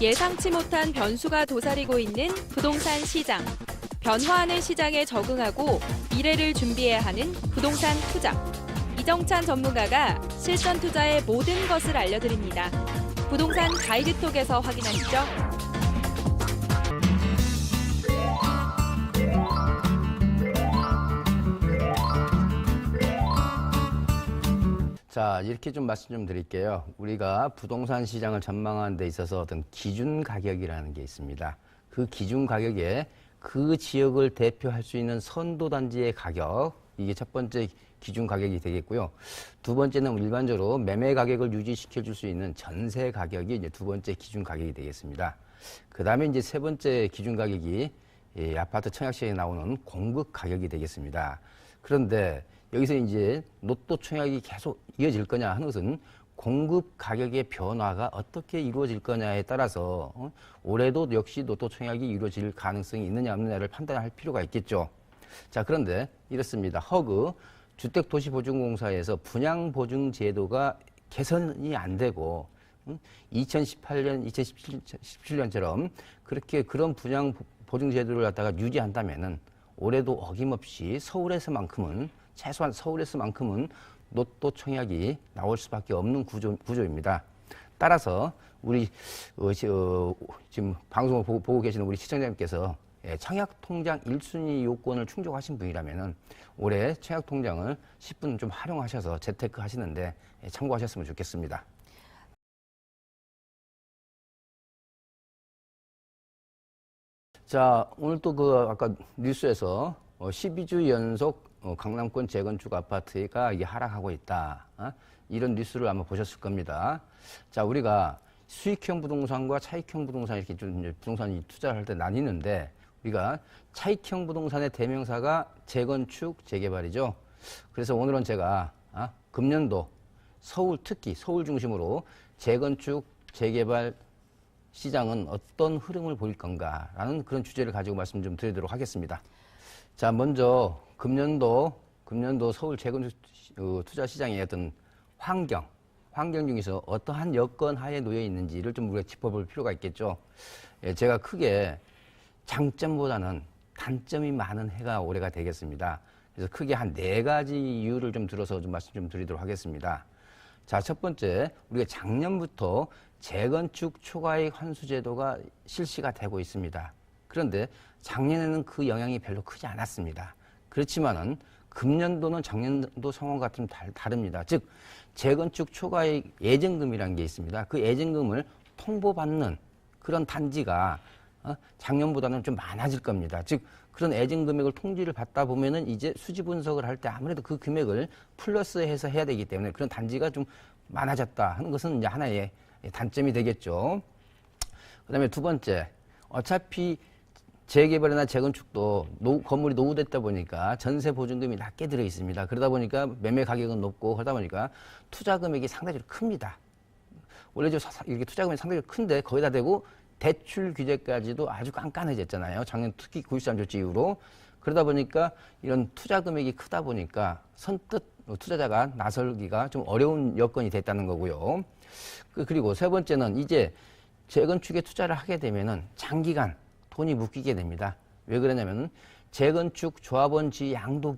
예상치 못한 변수가 도사리고 있는 부동산 시장. 변화하는 시장에 적응하고 미래를 준비해야 하는 부동산 투자. 이정찬 전문가가 실전 투자의 모든 것을 알려드립니다. 부동산 가이드톡에서 확인하시죠. 자, 이렇게 좀 말씀 좀 드릴게요. 우리가 부동산 시장을 전망하는 데 있어서 어떤 기준 가격이라는 게 있습니다. 그 기준 가격에 그 지역을 대표할 수 있는 선도 단지의 가격, 이게 첫 번째 기준 가격이 되겠고요. 두 번째는 일반적으로 매매 가격을 유지시켜 줄 수 있는 전세 가격이 이제 두 번째 기준 가격이 되겠습니다. 그 다음에 이제 세 번째 기준 가격이 아파트 청약시장에 나오는 공급 가격이 되겠습니다. 그런데 여기서 이제 로또 청약이 계속 이어질 거냐 하는 것은 공급 가격의 변화가 어떻게 이루어질 거냐에 따라서 올해도 역시 로또 청약이 이루어질 가능성이 있느냐 없느냐를 판단할 필요가 있겠죠. 자, 그런데 이렇습니다. 허그 주택도시보증공사에서 분양보증 제도가 개선이 안 되고 2018년, 2017년처럼 그렇게 그런 분양보증 제도를 갖다가 유지한다면은 올해도 어김없이 서울에서만큼은 최소한 서울에서만큼은 로또 청약이 나올 수밖에 없는 구조입니다. 따라서 우리 지금 방송을 보고 계시는 우리 시청자님께서 청약통장 1순위 요건을 충족하신 분이라면은 올해 청약통장을 10분 좀 활용하셔서 재테크 하시는데 참고하셨으면 좋겠습니다. 자, 오늘 또 아까 뉴스에서 12주 연속 강남권 재건축 아파트가 이게 하락하고 있다. 이런 뉴스를 아마 보셨을 겁니다. 자, 우리가 수익형 부동산과 차익형 부동산 이렇게 좀 부동산 투자를 할 때 나뉘는데 우리가 차익형 부동산의 대명사가 재건축, 재개발이죠. 그래서 오늘은 제가 금년도 서울 특히 서울 중심으로 재건축, 재개발 시장은 어떤 흐름을 보일 건가라는 그런 주제를 가지고 말씀 좀 드리도록 하겠습니다. 자, 먼저 금년도 서울 재건축 투자 시장의 어떤 환경 중에서 어떠한 여건 하에 놓여 있는지를 좀 우리가 짚어볼 필요가 있겠죠. 제가 크게 장점보다는 단점이 많은 해가 올해가 되겠습니다. 그래서 크게 한 4가지 이유를 좀 들어서 좀 말씀 좀 드리도록 하겠습니다. 자, 첫 번째, 우리가 작년부터 재건축 초과이익 환수 제도가 실시가 되고 있습니다. 그런데 작년에는 그 영향이 별로 크지 않았습니다. 그렇지만은 금년도는 작년도 상황과 좀 다릅니다. 즉, 재건축 초과이익 예정금이라는 게 있습니다. 그 예정금을 통보받는 그런 단지가 작년보다는 좀 많아질 겁니다. 즉, 그런 예정 금액을 통지를 받다 보면은 이제 수지 분석을 할 때 아무래도 그 금액을 플러스해서 해야 되기 때문에 그런 단지가 좀 많아졌다 하는 것은 이제 하나의 단점이 되겠죠. 그 다음에 두 번째, 어차피 재개발이나 재건축도 건물이 노후됐다 보니까 전세 보증금이 낮게 들어 있습니다. 그러다 보니까 매매 가격은 높고 그러다 보니까 투자 금액이 상당히 큽니다. 원래 이렇게 투자 금액이 상당히 큰데 거기다 대고 대출 규제까지도 아주 깐깐해졌잖아요. 작년 특히 9.13 조치 이후로. 그러다 보니까 이런 투자 금액이 크다 보니까 선뜻 투자자가 나설기가 좀 어려운 여건이 됐다는 거고요. 그리고 세 번째는 이제 재건축에 투자를 하게 되면은 장기간 돈이 묶이게 됩니다. 왜 그러냐면 재건축 조합원 지위 양도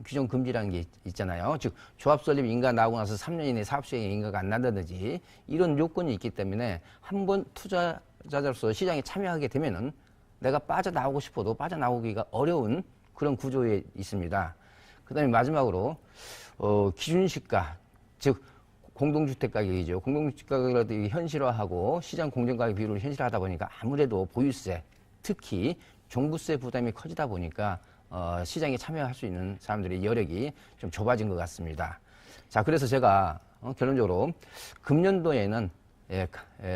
규정 금지라는 게 있잖아요. 즉 조합 설립 인가 나오고 나서 3년 이내 사업 시행에 인가가 안 난다든지 이런 요건이 있기 때문에 한번 투자자로서 시장에 참여하게 되면은 내가 빠져나오고 싶어도 빠져나오기가 어려운 그런 구조에 있습니다. 그 다음에 마지막으로 기준시가 즉 공동주택 가격이죠. 공동주택 가격을 현실화하고 시장 공정가격 비율을 현실화하다 보니까 아무래도 보유세 특히 종부세 부담이 커지다 보니까 시장에 참여할 수 있는 사람들의 여력이 좀 좁아진 것 같습니다. 자, 그래서 제가 결론적으로 금년도에는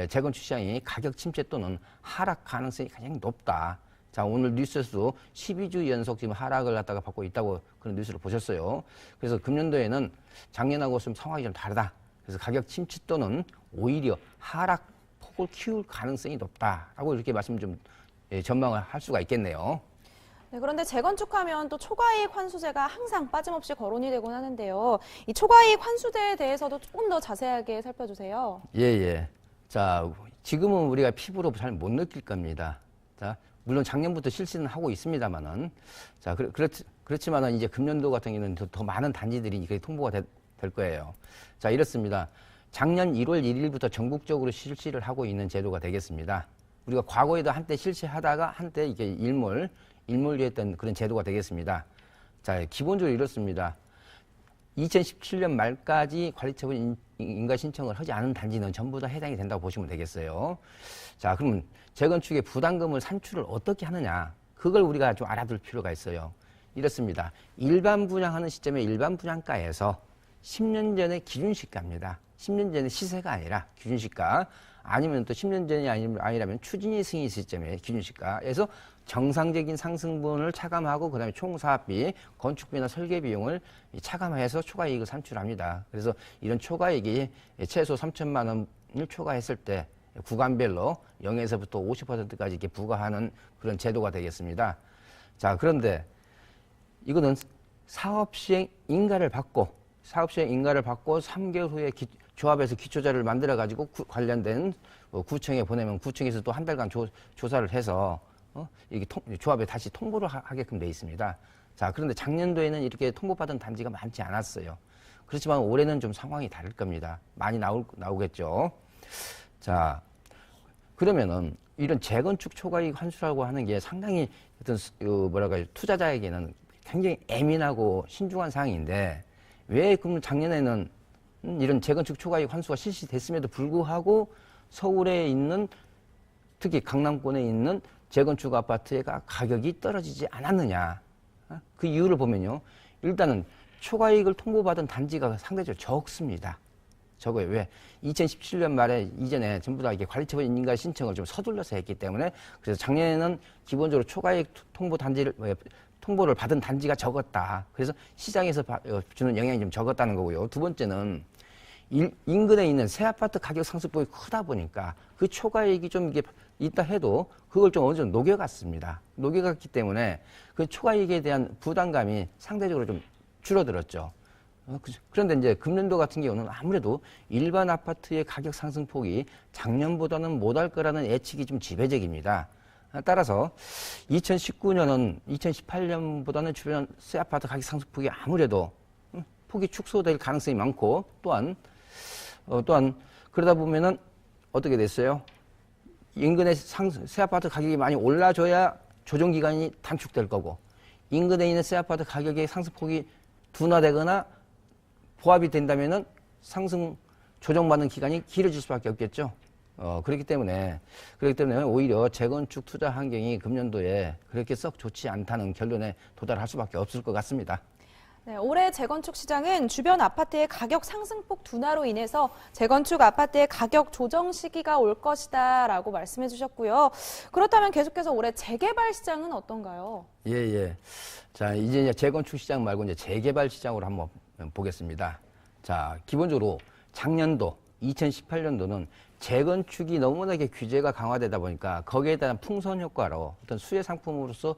재건축 시장이 가격 침체 또는 하락 가능성이 가장 높다. 자, 오늘 뉴스에서도 12주 연속 지금 하락을 갖다가 받고 있다고 그런 뉴스를 보셨어요. 그래서 금년도에는 작년하고 좀 상황이 좀 다르다. 그래서 가격 침체 또는 오히려 하락 폭을 키울 가능성이 높다라고 이렇게 말씀 좀 전망을 할 수가 있겠네요. 네, 그런데 재건축하면 또 초과이익 환수제가 항상 빠짐없이 거론이 되곤 하는데요. 이 초과이익 환수제에 대해서도 조금 더 자세하게 살펴주세요. 예. 자, 지금은 우리가 피부로 잘 못 느낄 겁니다. 자, 물론 작년부터 실시는 하고 있습니다만은, 자, 그렇지만은 이제 금년도 같은 경우는 더 많은 단지들이 이게 통보가 될 거예요. 자, 이렇습니다. 작년 1월 1일부터 전국적으로 실시를 하고 있는 제도가 되겠습니다. 우리가 과거에도 한때 실시하다가 한때 이게 일몰이했던 그런 제도가 되겠습니다. 자, 기본적으로 이렇습니다. 2017년 말까지 관리처분 인가 신청을 하지 않은 단지는 전부 다 해당이 된다고 보시면 되겠어요. 자, 그러면 재건축의 부담금을 산출을 어떻게 하느냐? 그걸 우리가 좀 알아둘 필요가 있어요. 이렇습니다. 일반 분양하는 시점에 일반 분양가에서 10년 전에 기준시가입니다. 10년 전에 시세가 아니라 기준시가, 아니면 또 10년 전이 아니라면 추진위 승인 시점에 기준시가에서 정상적인 상승분을 차감하고 그다음에 총 사업비, 건축비나 설계 비용을 차감해서 초과이익을 산출합니다. 그래서 이런 초과이익이 최소 3천만 원을 초과했을 때 구간별로 0에서부터 50%까지 이렇게 부과하는 그런 제도가 되겠습니다. 자, 그런데 이거는 사업시행 인가를 받고 3개월 후에 조합에서 기초자료를 만들어가지고 관련된 구청에 보내면 구청에서 또 한 달간 조사를 해서 이게 조합에 다시 통보를 하게끔 돼 있습니다. 자, 그런데 작년도에는 이렇게 통보받은 단지가 많지 않았어요. 그렇지만 올해는 좀 상황이 다를 겁니다. 많이 나오겠죠. 자, 그러면은 이런 재건축 초과이익 환수라고 하는 게 상당히 어떤 투자자에게는 굉장히 예민하고 신중한 사항인데, 왜 그럼 작년에는 이런 재건축 초과이익 환수가 실시됐음에도 불구하고 서울에 있는, 특히 강남권에 있는 재건축 아파트가 가격이 떨어지지 않았느냐? 그 이유를 보면요, 일단은 초과이익을 통보받은 단지가 상대적으로 적습니다. 적어요. 왜? 2017년 말에 이전에 전부 다 이게 관리처분 인가 신청을 좀 서둘러서 했기 때문에, 그래서 작년에는 기본적으로 초과이익 통보를 받은 단지가 적었다. 그래서 시장에서 주는 영향이 좀 적었다는 거고요. 두 번째는 인근에 있는 새 아파트 가격 상승폭이 크다 보니까 그 초과이익이 좀 이게 있다 해도 그걸 좀 어느 정도 녹여갔습니다. 녹여갔기 때문에 그 초과이익에 대한 부담감이 상대적으로 좀 줄어들었죠. 그런데 이제 금년도 같은 경우는 아무래도 일반 아파트의 가격 상승폭이 작년보다는 못할 거라는 예측이 좀 지배적입니다. 따라서 2019년은 2018년보다는 주변 새 아파트 가격 상승폭이 아무래도 폭이 축소될 가능성이 많고, 또한 그러다 보면은 어떻게 됐어요? 인근의 새 아파트 가격이 많이 올라줘야 조정 기간이 단축될 거고, 인근에 있는 새 아파트 가격의 상승폭이 둔화되거나 보합이 된다면은 상승 조정받는 기간이 길어질 수밖에 없겠죠. 그렇기 때문에 오히려 재건축 투자 환경이 금년도에 그렇게 썩 좋지 않다는 결론에 도달할 수밖에 없을 것 같습니다. 네, 올해 재건축 시장은 주변 아파트의 가격 상승폭 둔화로 인해서 재건축 아파트의 가격 조정 시기가 올 것이다라고 말씀해 주셨고요. 그렇다면 계속해서 올해 재개발 시장은 어떤가요? 예. 자, 이제 재건축 시장 말고 이제 재개발 시장으로 한번 보겠습니다. 자, 기본적으로 작년도 2018년도는 재건축이 너무나게 규제가 강화되다 보니까 거기에 대한 풍선 효과로 어떤 수혜 상품으로서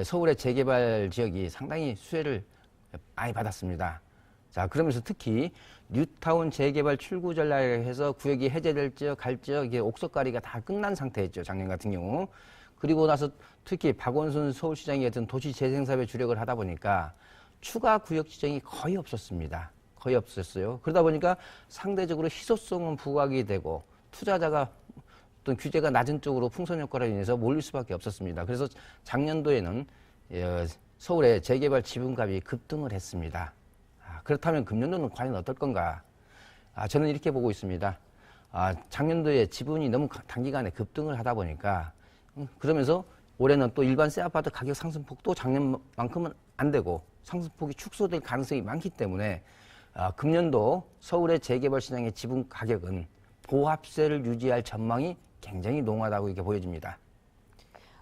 서울의 재개발 지역이 상당히 수혜를 많이 받았습니다. 자, 그러면서 특히 뉴타운 재개발 출구 전략에 해서 구역이 해제될 지역, 갈 지역, 이게 옥석가리가 다 끝난 상태였죠, 작년 같은 경우. 그리고 나서 특히 박원순 서울시장이 같은 도시재생사업에 주력을 하다 보니까 추가 구역 지정이 거의 없었습니다. 거의 없었어요. 그러다 보니까 상대적으로 희소성은 부각이 되고 투자자가 어떤 규제가 낮은 쪽으로 풍선 효과로 인해서 몰릴 수밖에 없었습니다. 그래서 작년도에는 서울의 재개발 지분값이 급등을 했습니다. 그렇다면 금년도는 과연 어떨 건가? 저는 이렇게 보고 있습니다. 작년도에 지분이 너무 단기간에 급등을 하다 보니까 그러면서 올해는 또 일반 새 아파트 가격 상승폭도 작년만큼은 안 되고 상승폭이 축소될 가능성이 많기 때문에 금년도 서울의 재개발 시장의 지분 가격은 보합세를 유지할 전망이 굉장히 농후하다고 이렇게 보여집니다.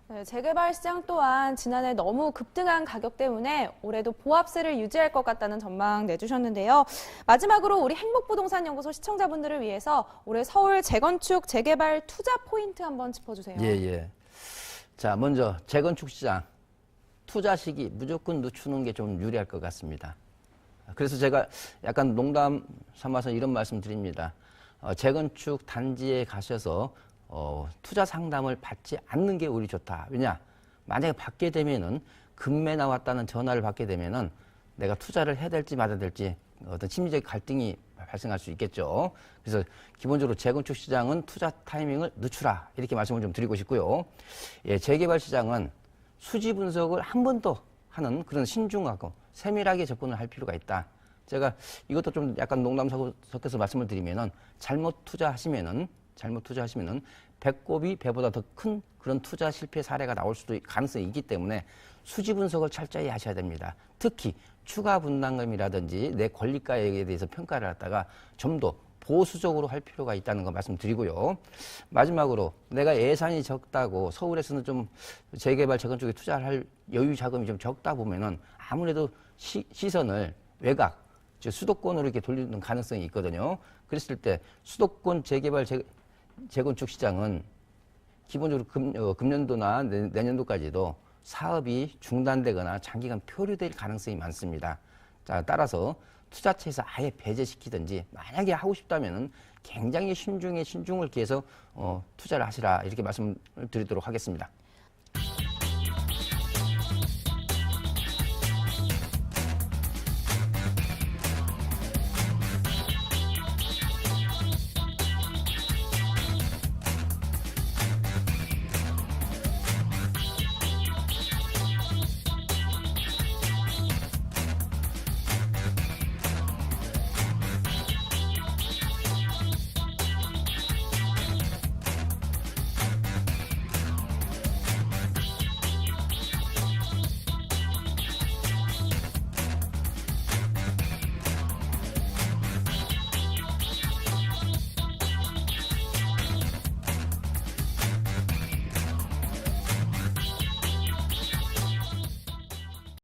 네, 재개발 시장 또한 지난해 너무 급등한 가격 때문에 올해도 보합세를 유지할 것 같다는 전망 내주셨는데요. 마지막으로 우리 행복부동산연구소 시청자분들을 위해서 올해 서울 재건축 재개발 투자 포인트 한번 짚어주세요. 예. 자, 먼저 재건축 시장 투자 시기 무조건 늦추는 게 좀 유리할 것 같습니다. 그래서 제가 약간 농담 삼아서 이런 말씀 드립니다. 재건축 단지에 가셔서 투자 상담을 받지 않는 게 오히려 좋다. 왜냐? 만약에 받게 되면은 급매 나왔다는 전화를 받게 되면은 내가 투자를 해야 될지 말아야 될지 어떤 심리적 갈등이 발생할 수 있겠죠. 그래서 기본적으로 재건축 시장은 투자 타이밍을 늦추라 이렇게 말씀을 좀 드리고 싶고요. 예, 재개발 시장은 수지 분석을 한 번 더 하는 그런 신중하고 세밀하게 접근을 할 필요가 있다. 제가 이것도 좀 약간 농담 섞여서 말씀을 드리면은 잘못 투자하시면은 배꼽이 배보다 더 큰 그런 투자 실패 사례가 나올 수도 가능성이 있기 때문에 수지 분석을 철저히 하셔야 됩니다. 특히 추가 분담금이라든지 내 권리가에 대해서 평가를 하다가 좀 더 보수적으로 할 필요가 있다는 거 말씀드리고요. 마지막으로 내가 예산이 적다고 서울에서는 좀 재개발 재건축에 투자할 여유 자금이 좀 적다 보면은 아무래도 시선을 외곽, 즉 수도권으로 이렇게 돌리는 가능성이 있거든요. 그랬을 때 수도권 재개발 재건축 시장은 기본적으로 금년도나 내년도까지도 사업이 중단되거나 장기간 표류될 가능성이 많습니다. 자, 따라서 투자처에서 아예 배제시키든지 만약에 하고 싶다면은 굉장히 신중을 기해서 투자를 하시라 이렇게 말씀을 드리도록 하겠습니다.